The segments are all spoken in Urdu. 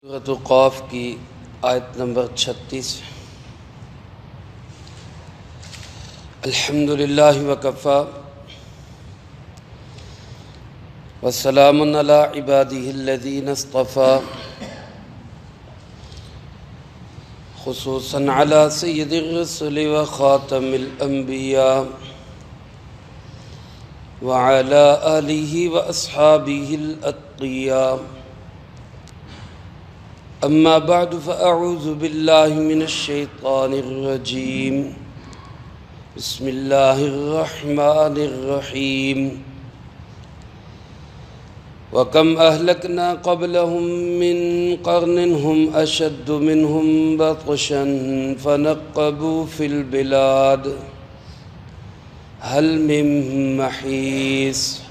سورۃ قاف کی آیت نمبر 36۔ الحمدللہ وکفی وسلام علی عبادہ الذین اصطفی، خصوصاً علی سید الرسل وخاتم الانبیاء وعلی آلہ واصحابہ الاتقیاء۔ اما بعد فاعوذ باللہ من الشیطان الرجیم، بسم اللہ الرحمن الرحیم۔ وَكَمْ أَهْلَكْنَا قَبْلَهُمْ مِنْ قَرْنٍ هُمْ أَشَدُّ مِنْهُمْ بَطْشًا فَنَقَّبُوا فِي الْبِلَادِ هَلْ مِنْ مَحِيصٍ۔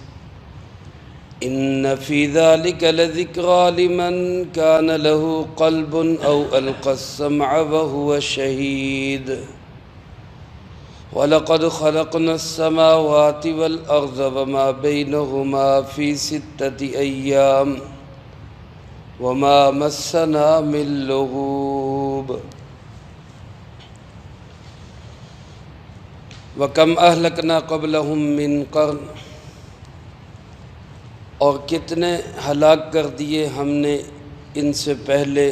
إِنَّ فِي ذَلِكَ لَذِكْرَى لِمَنْ كَانَ لَهُ قَلْبٌ أَوْ أَلْقَى السَّمْعَ وَهُوَ شَهِيدٌ۔ وَلَقَدْ خَلَقْنَا السَّمَاوَاتِ وَالْأَرْضَ وَمَا بَيْنَهُمَا فِي 6 أَيَّامٍ وَمَا مَسَّنَا مِن لُغُوبٍ۔ وَكَمْ أَهْلَكْنَا قَبْلَهُمْ مِنْ قَرْنٍ، اور کتنے ہلاک کر دیے ہم نے ان سے پہلے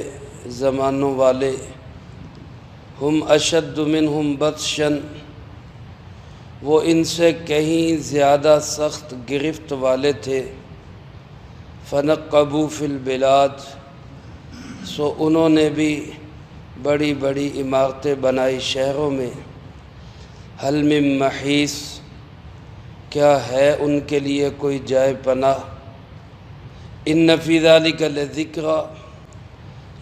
زمانوں والے، ہم اشد منہم بطشاً، وہ ان سے کہیں زیادہ سخت گرفت والے تھے، فنقبوا فی البلاد، سو انہوں نے بھی بڑی بڑی عمارتیں بنائی شہروں میں۔ حل من محیص، کیا ہے ان کے لیے کوئی جائے پناہ۔ ان فی ذلک لذکریٰ،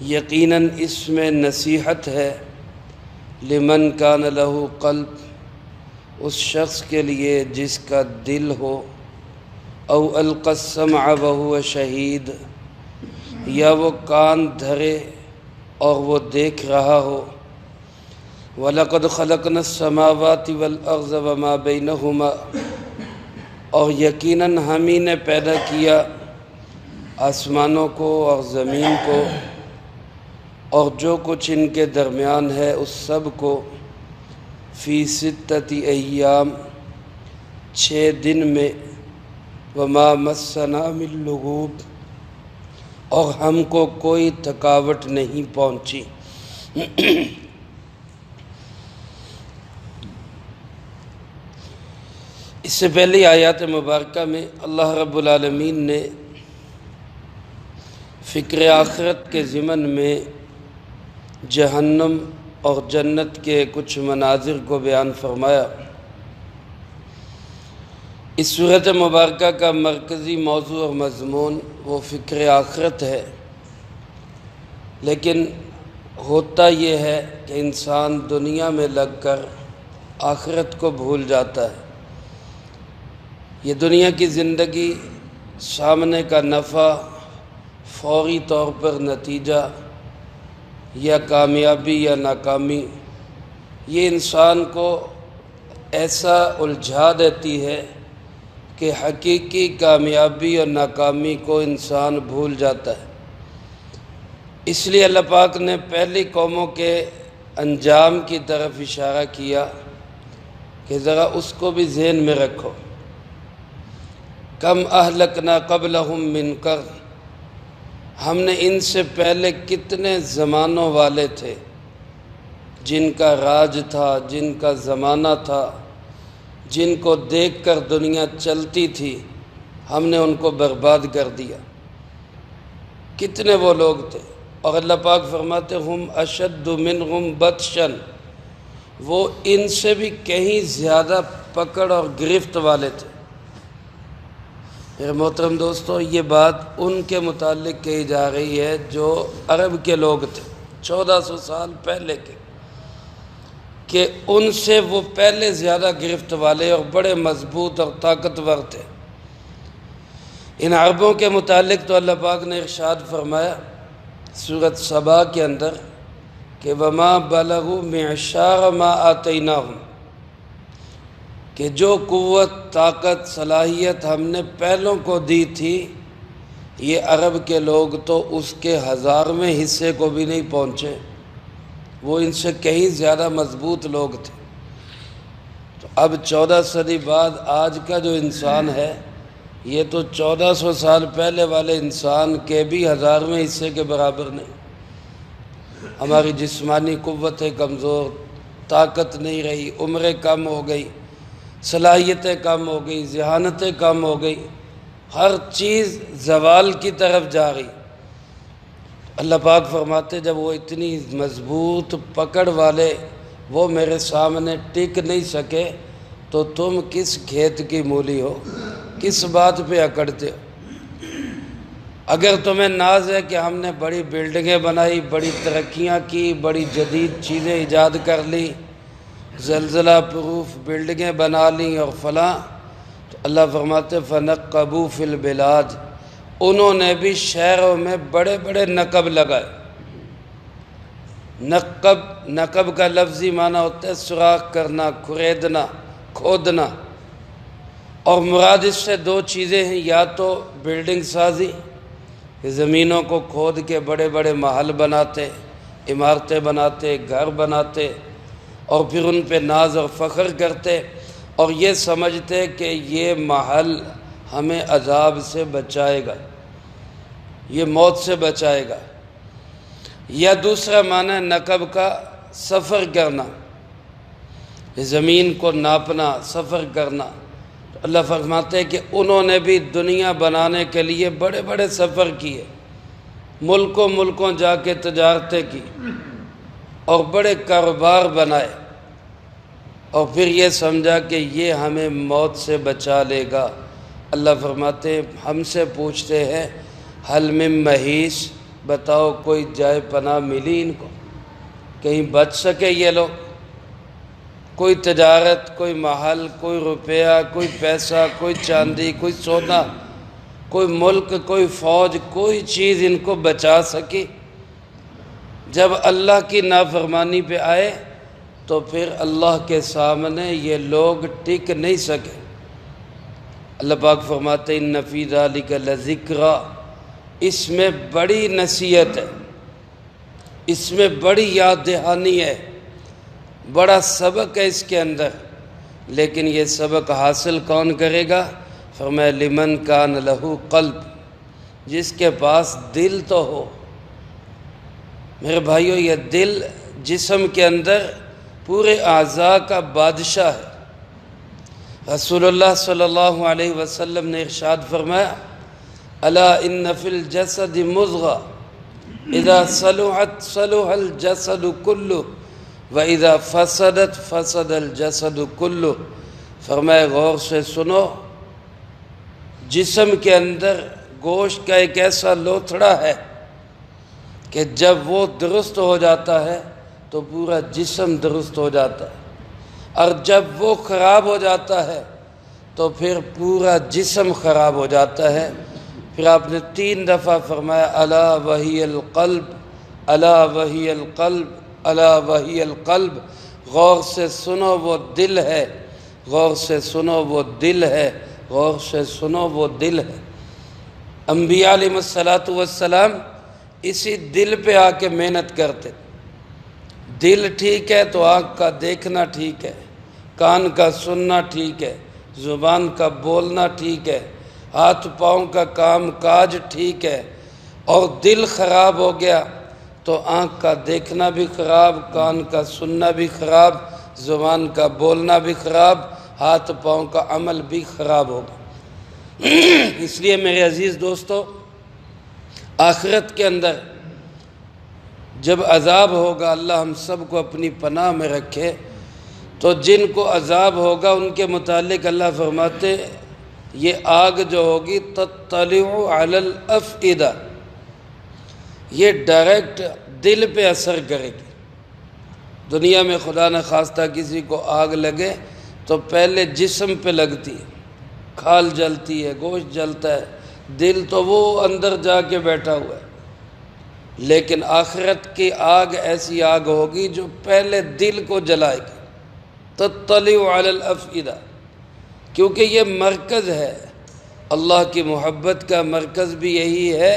یقیناً اس میں نصیحت ہے، لمن کان لہ قلب، اس شخص کے لیے جس کا دل ہو، او القی السمع وہو شہید، یا وہ کان دھرے اور وہ دیکھ رہا ہو۔ وَلَقَدْ خَلَقْنَا السَّمَاوَاتِ وَالْأَرْضَ وَمَا بَيْنَهُمَا، اور یقیناً ہم ہی نے پیدا کیا آسمانوں کو اور زمین کو اور جو کچھ ان کے درمیان ہے اس سب کو، فی 6 ایام، 6 دن میں، وما مسنا من لغوب، اور ہم کو کوئی تھکاوٹ نہیں پہنچی۔ اس سے پہلی آیات مبارکہ میں اللہ رب العالمین نے فکر آخرت کے ضمن میں جہنم اور جنت کے کچھ مناظر کو بیان فرمایا۔ اس سورۃ مبارکہ کا مرکزی موضوع اور مضمون وہ فکر آخرت ہے، لیکن ہوتا یہ ہے کہ انسان دنیا میں لگ کر آخرت کو بھول جاتا ہے۔ یہ دنیا کی زندگی، سامنے کا نفع، فوری طور پر نتیجہ، یا کامیابی یا ناکامی، یہ انسان کو ایسا الجھا دیتی ہے کہ حقیقی کامیابی اور ناکامی کو انسان بھول جاتا ہے۔ اس لیے اللہ پاک نے پہلی قوموں کے انجام کی طرف اشارہ کیا کہ ذرا اس کو بھی ذہن میں رکھو۔ کم اہلکنا قبلہم من قرن، ہم نے ان سے پہلے کتنے زمانوں والے تھے جن کا راج تھا، جن کا زمانہ تھا، جن کو دیکھ کر دنیا چلتی تھی، ہم نے ان کو برباد کر دیا۔ کتنے وہ لوگ تھے، اور اللہ پاک فرماتے ہم اشد منہم بطشاً، وہ ان سے بھی کہیں زیادہ پکڑ اور گرفت والے تھے۔ میرے محترم دوستو، یہ بات ان کے متعلق کہی جا رہی ہے جو عرب کے لوگ تھے 1400 سال پہلے کے، کہ ان سے وہ پہلے زیادہ گرفت والے اور بڑے مضبوط اور طاقتور تھے۔ ان عربوں کے متعلق تو اللہ پاک نے ارشاد فرمایا سورۃ سبا کے اندر کہ وَمَا بَلَغُوا مِعْشَارَ مَا آتَيْنَاهُمْ، کہ جو قوت، طاقت، صلاحیت ہم نے پہلوں کو دی تھی، یہ عرب کے لوگ تو اس کے 1000ویں حصے کو بھی نہیں پہنچے، وہ ان سے کہیں زیادہ مضبوط لوگ تھے۔ تو اب 14 صدی بعد آج کا جو انسان ہے یہ تو 1400 سال پہلے والے انسان کے بھی 1000ویں حصے کے برابر نہیں۔ ہماری جسمانی قوتیں کمزور، طاقت نہیں رہی، عمریں کم ہو گئی، صلاحیتیں کم ہو گئی، ذہانتیں کم ہو گئی، ہر چیز زوال کی طرف جا رہی۔ اللہ پاک فرماتے جب وہ اتنی مضبوط پکڑ والے وہ میرے سامنے ٹک نہیں سکے تو تم کس کھیت کی مولی ہو، کس بات پہ اکڑتے ہو؟ اگر تمہیں ناز ہے کہ ہم نے بڑی بلڈنگیں بنائی، بڑی ترقیاں کی، بڑی جدید چیزیں ایجاد کر لی، زلزلہ پروف بلڈنگیں بنا لیں اور فلاں، تو اللہ فرماتے فَنَقَّبُوا فِي الْبِلَادِ، انہوں نے بھی شہروں میں بڑے بڑے نقب لگائے۔ نقب کا لفظی معنی ہوتا ہے سوراخ کرنا، کھریدنا، کھودنا، اور مراد اس سے دو چیزیں ہیں، یا تو بلڈنگ سازی، زمینوں کو کھود کے بڑے بڑے محل بناتے، عمارتیں بناتے، گھر بناتے، اور پھر ان پہ ناز اور فخر کرتے اور یہ سمجھتے کہ یہ محل ہمیں عذاب سے بچائے گا، یہ موت سے بچائے گا۔ یا دوسرا معنی نقب کا سفر کرنا، زمین کو ناپنا، سفر کرنا۔ تو اللہ فرماتے ہیں کہ انہوں نے بھی دنیا بنانے کے لیے بڑے بڑے سفر کیے، ملکوں جا کے تجارتیں کی اور بڑے کاروبار بنائے، اور پھر یہ سمجھا کہ یہ ہمیں موت سے بچا لے گا۔ اللہ فرماتے ہیں ہم سے پوچھتے ہیں حل من محیص، بتاؤ کوئی جائے پناہ ملی ان کو، کہیں بچ سکے یہ لوگ؟ کوئی تجارت، کوئی محل، کوئی روپیہ، کوئی پیسہ، کوئی چاندی، کوئی سونا، کوئی ملک، کوئی فوج، کوئی چیز ان کو بچا سکی؟ جب اللہ کی نافرمانی پہ آئے تو پھر اللہ کے سامنے یہ لوگ ٹک نہیں سکے۔ اللہ پاک فرماتے ان فی ذلک لذکریٰ، اس میں بڑی نصیحت ہے، اس میں بڑی یاد دہانی ہے، بڑا سبق ہے اس کے اندر۔ لیکن یہ سبق حاصل کون کرے گا؟ فرمایا لمن کان لہو قلب، جس کے پاس دل تو ہو۔ میرے بھائیو یہ دل جسم کے اندر پورے اعضاء کا بادشاہ ہے۔ رسول اللہ صلی اللہ علیہ وسلم نے ارشاد فرمایا الا ان فی الجسد مضغہ اذا صلحت صلح الجسد کلہ وَإِذَا فَسَدَتْ فَسَدَ الْجَسَدُ كُلُّهُ، فرمایا غور سے سنو، جسم کے اندر گوشت کا ایک ایسا لوتھڑا ہے کہ جب وہ درست ہو جاتا ہے تو پورا جسم درست ہو جاتا ہے، اور جب وہ خراب ہو جاتا ہے تو پھر پورا جسم خراب ہو جاتا ہے۔ پھر آپ نے 3 دفعہ فرمایا الا وہی القلب، الا وہی القلب، الا وہی القلب، غور سے سنو وہ دل ہے، غور سے سنو وہ دل ہے، غور سے سنو وہ دل ہے۔ انبیاء علیہ السلام اسی دل پہ آ کے محنت کرتے۔ دل ٹھیک ہے تو آنکھ کا دیکھنا ٹھیک ہے، کان کا سننا ٹھیک ہے، زبان کا بولنا ٹھیک ہے، ہاتھ پاؤں کا کام کاج ٹھیک ہے۔ اور دل خراب ہو گیا تو آنکھ کا دیکھنا بھی خراب، کان کا سننا بھی خراب، زبان کا بولنا بھی خراب، ہاتھ پاؤں کا عمل بھی خراب ہوگا۔ اس لیے میرے عزیز دوستو، آخرت کے اندر جب عذاب ہوگا، اللہ ہم سب کو اپنی پناہ میں رکھے، تو جن کو عذاب ہوگا ان کے متعلق اللہ فرماتے یہ آگ جو ہوگی تطلع علی الافئدہ، یہ ڈائریکٹ دل پہ اثر کرے گی۔ دنیا میں خدا نہ خواستہ کسی کو آگ لگے تو پہلے جسم پہ لگتی ہے، کھال جلتی ہے، گوشت جلتا ہے، دل تو وہ اندر جا کے بیٹھا ہوا ہے۔ لیکن آخرت کی آگ ایسی آگ ہوگی جو پہلے دل کو جلائے گی، تطلع علی الافئدہ، کیونکہ یہ مرکز ہے اللہ کی محبت کا مرکز بھی یہی ہے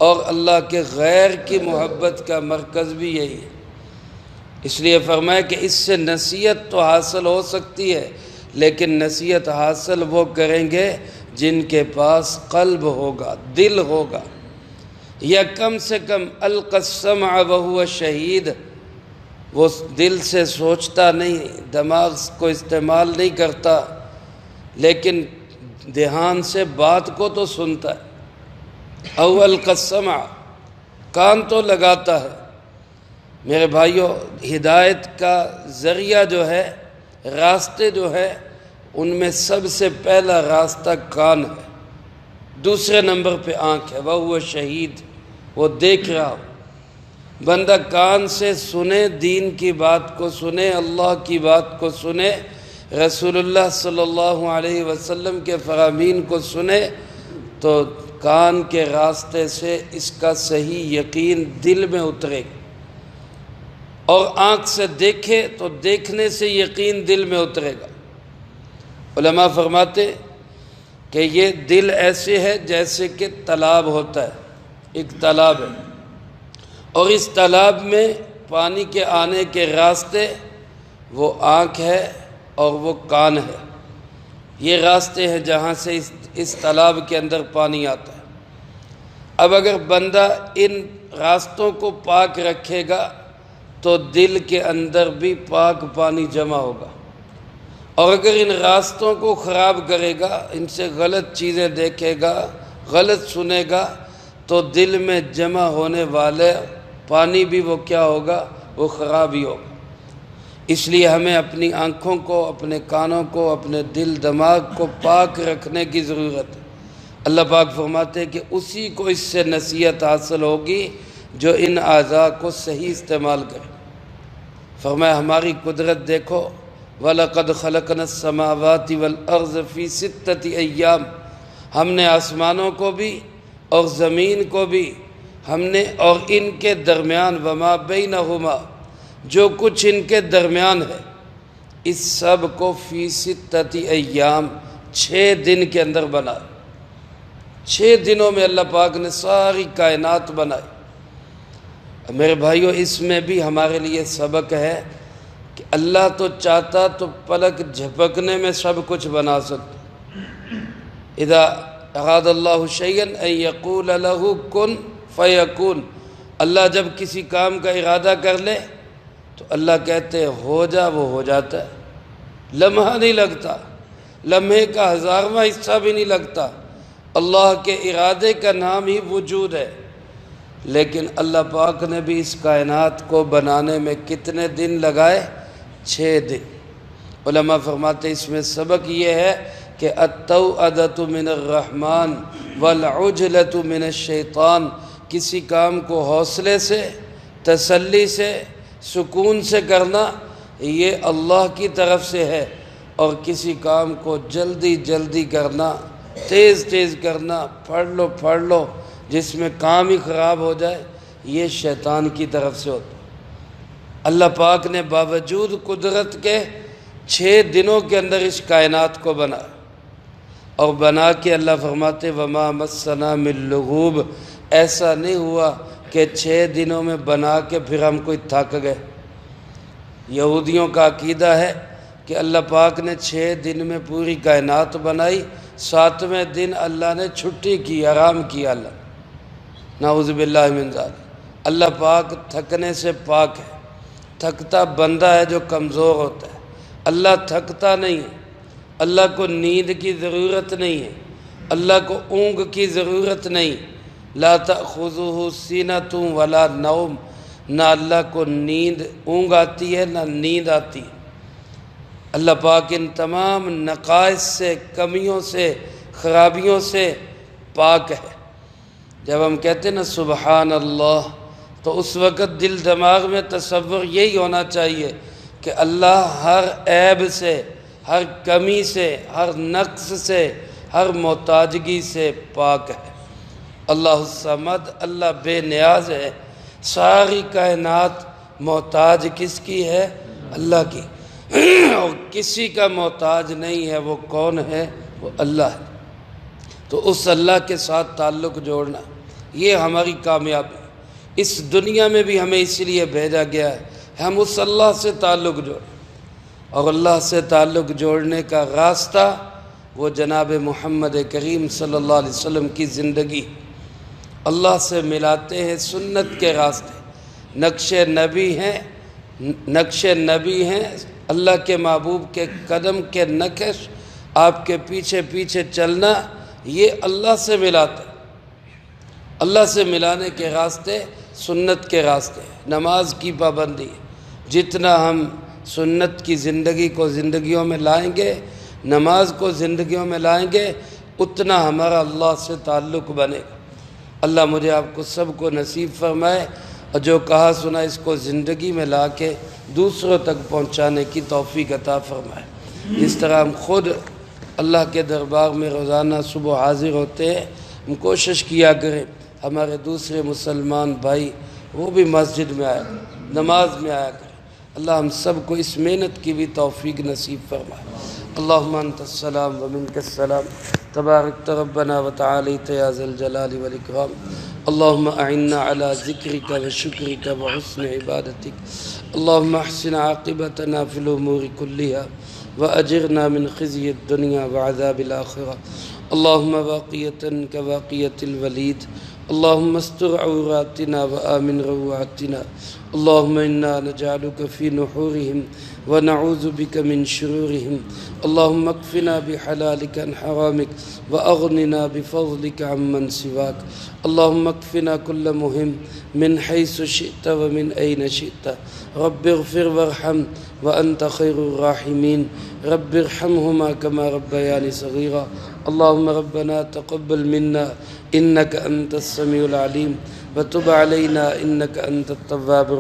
اور اللہ کے غیر کی محبت کا مرکز بھی یہی ہے۔ اس لیے فرمایا کہ اس سے نصیحت تو حاصل ہو سکتی ہے، لیکن نصیحت حاصل وہ کریں گے جن کے پاس قلب ہوگا، دل ہوگا، یا کم سے کم القى السمع وهو شہید، وہ دل سے سوچتا نہیں، دماغ کو استعمال نہیں کرتا، لیکن دھیان سے بات کو تو سنتا ہے۔ او القى السمع، کان تو لگاتا ہے۔ میرے بھائیوں، ہدایت کا ذریعہ جو ہے، راستے جو ہے، ان میں سب سے پہلا راستہ کان ہے، دوسرے نمبر پہ آنکھ ہے۔ وہ شہید، وہ دیکھ رہا ہو۔ بندہ کان سے سنے، دین کی بات کو سنے، اللہ کی بات کو سنے، رسول اللہ صلی اللہ علیہ وسلم کے فرامین کو سنے، تو کان کے راستے سے اس کا صحیح یقین دل میں اترے گا، اور آنکھ سے دیکھے تو دیکھنے سے یقین دل میں اترے گا۔ علماء فرماتے کہ یہ دل ایسے ہے جیسے کہ تالاب ہوتا ہے، ایک تالاب ہے، اور اس تالاب میں پانی کے آنے کے راستے وہ آنکھ ہے اور وہ کان ہے۔ یہ راستے ہیں جہاں سے اس تالاب کے اندر پانی آتا ہے۔ اب اگر بندہ ان راستوں کو پاک رکھے گا تو دل کے اندر بھی پاک پانی جمع ہوگا، اور اگر ان راستوں کو خراب کرے گا، ان سے غلط چیزیں دیکھے گا، غلط سنے گا، تو دل میں جمع ہونے والے پانی بھی وہ کیا ہوگا؟ وہ خراب ہی ہوگا۔ اس لیے ہمیں اپنی آنکھوں کو، اپنے کانوں کو، اپنے دل دماغ کو پاک رکھنے کی ضرورت ہے۔ اللہ پاک فرماتے ہیں کہ اسی کو اس سے نصیحت حاصل ہوگی جو ان اعضاء کو صحیح استعمال کرے۔ فرمایا ہماری قدرت دیکھو، وَلَقَدْ خَلَقْنَا السَّمَاوَاتِ وَالْأَرْضَ فِي سِتَّةِ أَيَّامٍ، ہم نے آسمانوں کو بھی اور زمین کو بھی، ہم نے اور ان کے درمیان وَمَا بَيْنَهُمَا، جو کچھ ان کے درمیان ہے، اس سب کو فی ستۃ ایام، 6 دن کے اندر بنا۔ 6 دنوں میں اللہ پاک نے ساری کائنات بنائی۔ میرے بھائیوں، اس میں بھی ہمارے لیے سبق ہے کہ اللہ تو چاہتا تو پلک جھپکنے میں سب کچھ بنا سکتا۔ اذا اراد اللہ شیئا ان یقول له کن فیکون، اللہ جب کسی کام کا ارادہ کر لے تو اللہ کہتے ہیں ہو جا، وہ ہو جاتا ہے، لمحہ نہیں لگتا، لمحے کا 1000واں حصہ بھی نہیں لگتا۔ اللہ کے ارادے کا نام ہی وجود ہے۔ لیکن اللہ پاک نے بھی اس کائنات کو بنانے میں کتنے دن لگائے؟ 6 دن۔ علماء فرماتے اس میں سبق یہ ہے کہ التوعدۃ من الرحمن والعجلۃ من الشیطان، کسی کام کو حوصلے سے، تسلی سے، سکون سے کرنا یہ اللہ کی طرف سے ہے، اور کسی کام کو جلدی جلدی کرنا، تیز تیز کرنا، پڑھ لو جس میں کام ہی خراب ہو جائے، یہ شیطان کی طرف سے ہوتا ہے۔ اللہ پاک نے باوجود قدرت کے 6 دنوں کے اندر اس کائنات کو بنایا، اور بنا کے اللہ فرماتے وَمَا مَسَّنَا مِن لُغُوبٍ، ایسا نہیں ہوا کہ 6 دنوں میں بنا کے پھر ہم کوئی تھک گئے۔ یہودیوں کا عقیدہ ہے کہ اللہ پاک نے 6 دن میں پوری کائنات بنائی، 7ویں دن اللہ نے چھٹی کی، آرام کیا۔ اللہ نعوذ باللہ من ذالک، اللہ پاک تھکنے سے پاک ہے۔ تھکتا بندہ ہے جو کمزور ہوتا ہے، اللہ تھکتا نہیں ہے۔ اللہ کو نیند کی ضرورت نہیں ہے، اللہ کو اونگ کی ضرورت نہیں۔ لا تأخذہ سینۃ ولا نوم، نہ اللہ کو نیند اونگ آتی ہے نہ نیند آتی ہے۔ اللہ پاک ان تمام نقائص سے، کمیوں سے، خرابیوں سے پاک ہے۔ جب ہم کہتے ہیں نا سبحان اللہ، تو اس وقت دل دماغ میں تصور یہی ہونا چاہیے کہ اللہ ہر عیب سے، ہر کمی سے، ہر نقص سے، ہر محتاجگی سے پاک ہے۔ اللہ الصمد، اللہ بے نیاز ہے۔ ساری کائنات محتاج کس کی ہے؟ اللہ کی، اور کسی کا محتاج نہیں ہے۔ وہ کون ہے؟ وہ اللہ ہے۔ تو اس اللہ کے ساتھ تعلق جوڑنا یہ ہماری کامیابی. اس دنیا میں بھی ہمیں اس لیے بھیجا گیا ہے ہم اس اللہ سے تعلق جوڑیں، اور اللہ سے تعلق جوڑنے کا راستہ وہ جناب محمد کریم صلی اللہ علیہ وسلم کی زندگی. اللہ سے ملاتے ہیں سنت کے راستے، نقش نبی ہیں اللہ کے محبوب کے قدم کے نقش، آپ کے پیچھے پیچھے چلنا یہ اللہ سے ملاتے. اللہ سے ملانے کے راستے سنت کے راستے، نماز کی پابندی. جتنا ہم سنت کی زندگی کو زندگیوں میں لائیں گے، نماز کو زندگیوں میں لائیں گے، اتنا ہمارا اللہ سے تعلق بنے گا. اللہ مجھے آپ کو سب کو نصیب فرمائے، اور جو کہا سنا اس کو زندگی میں لا کے دوسروں تک پہنچانے کی توفیق عطا فرمائے. جس طرح ہم خود اللہ کے دربار میں روزانہ صبح حاضر ہوتے ہیں، ہم کوشش کیا کریں ہمارے دوسرے مسلمان بھائی وہ بھی مسجد میں آیا کریں، نماز میں آیا کریں. اللہ ہم سب کو اس محنت کی بھی توفیق نصیب فرمائے. اللہم انت السلام ومنک السلام تبارکت ربنا وتعالیت یا ذا الجلال والاکرام. اللہم اعنا علی ذکرک وشکرک وحسن عبادتک. اللہم احسن عاقبتنا فی الامور کلها وأجرنا من خزي الدنيا وعذاب الآخرة. اللهم واقية كواقية الوليد. اللهم استر عوراتنا وآمن روعاتنا. اللهم إنا نجعلك في نحورهم ونعوذ بك من شرورهم. اللهم اكفنا بحلالك عن حرامك وأغننا بفضلك عمن سواك. اللهم اكفنا كل مهم من حيث شئت ومن أين شئت. رب اغفر وارحم وأنت خير الراحمين. رب ارحمهما كما ربياني صغيرا. اللهم ربنا تقبل منا إنك أنت السميع العليم وتب علينا إنك أنت التواب الرحيم.